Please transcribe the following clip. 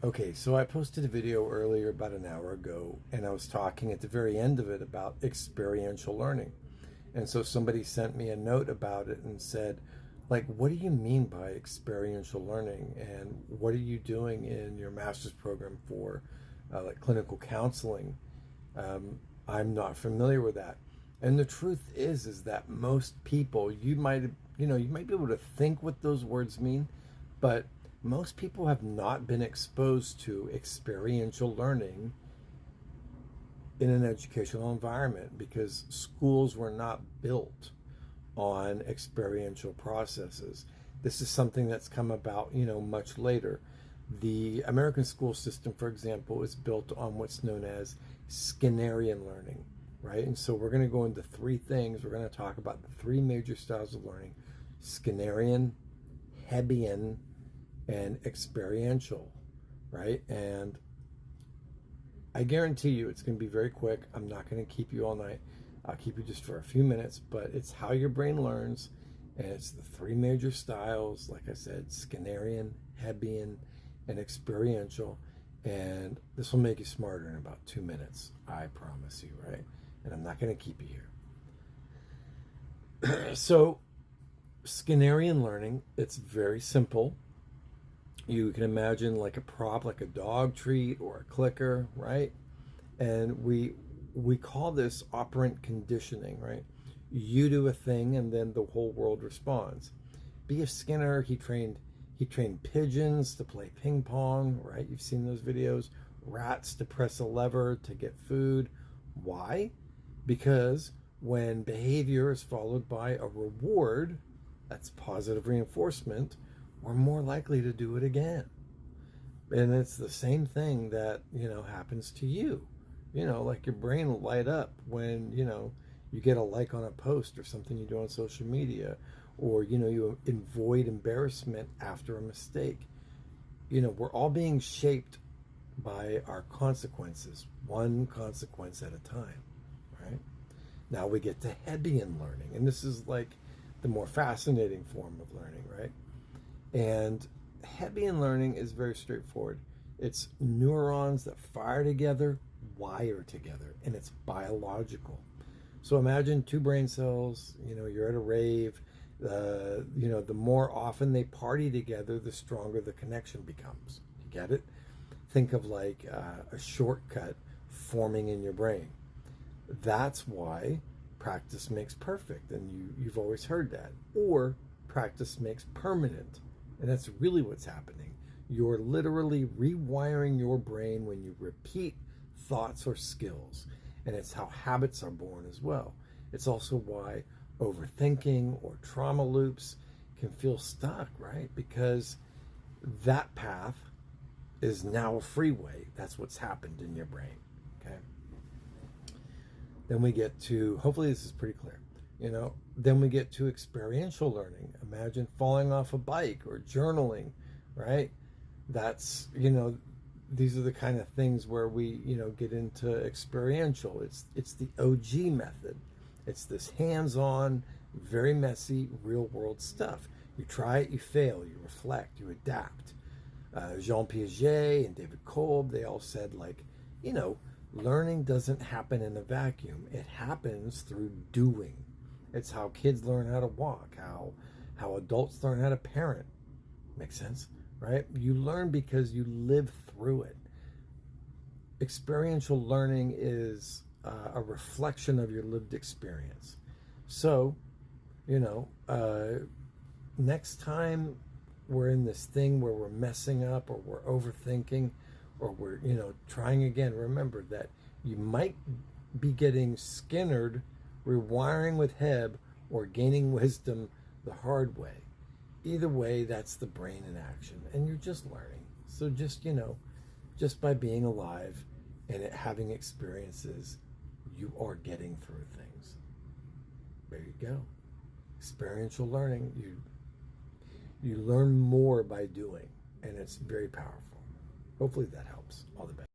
Okay, so I posted a video earlier about an hour ago, and I was talking at the very end of it about experiential learning. And so somebody sent me a note about it and said, like, what do you mean by experiential learning? And what are you doing in your master's program for like clinical counseling? I'm not familiar with that. And the truth is that most people, you might be able to think what those words mean, but most people have not been exposed to experiential learning in an educational environment because schools were not built on experiential processes. This is something that's come about, much later. The American school system, for example, is built on what's known as Skinnerian learning, right? And so we're going to go into three things. We're going to talk about the three major styles of learning: Skinnerian, Hebbian, and experiential, right? And I guarantee you it's going to be very quick. I'm not going to keep you all night. I'll keep you just for a few minutes, but it's how your brain learns, and it's the three major styles, like I said: Skinnerian, Hebbian, and experiential. And this will make you smarter in about 2 minutes. I promise you, right? And I'm not going to keep you here. So, Skinnerian learning, it's very simple. You can imagine like a prop, like a dog treat or a clicker, right? And we call this operant conditioning, right? You do a thing and then the whole world responds. B.F. Skinner, he trained pigeons to play ping pong, right? You've seen those videos. Rats to press a lever to get food. Why? Because when behavior is followed by a reward, that's positive reinforcement, we're more likely to do it again. And it's the same thing that, happens to you. Like your brain will light up when, you get a like on a post or something you do on social media, or, you avoid embarrassment after a mistake. We're all being shaped by our consequences, one consequence at a time, right? Now we get to Hebbian learning, and this is like the more fascinating form of learning, right? And Hebbian learning is very straightforward. It's neurons that fire together, wire together, and it's biological. So imagine two brain cells, you're at a rave. The more often they party together, the stronger the connection becomes. You get it? Think of like a shortcut forming in your brain. That's why practice makes perfect, and you've always heard that. Or practice makes permanent, and that's really what's happening. You're literally rewiring your brain when you repeat thoughts or skills, and it's how habits are born as well. It's also why overthinking or trauma loops can feel stuck, right? Because that path is now a freeway. That's what's happened in your brain, okay? Then we get to, hopefully this is pretty clear, then we get to experiential learning. Imagine falling off a bike or journaling, right? That's, these are the kind of things where we, get into experiential. It's the OG method. It's this hands-on, very messy, real-world stuff. You try it, you fail, you reflect, you adapt. Jean Piaget and David Kolb, they all said, like, learning doesn't happen in a vacuum. It happens through doing. It's how kids learn how to walk, how adults learn how to parent. Makes sense, right? You learn because you live through it. Experiential learning is a reflection of your lived experience. So, next time we're in this thing where we're messing up or we're overthinking or we're, trying again, remember that you might be getting Skinnered, rewiring with Heb, or gaining wisdom the hard way. Either way, that's the brain in action, and you're just learning. So just by being alive and having experiences, you are getting through things. There you go. Experiential learning. You learn more by doing, and it's very powerful. Hopefully that helps. All the best.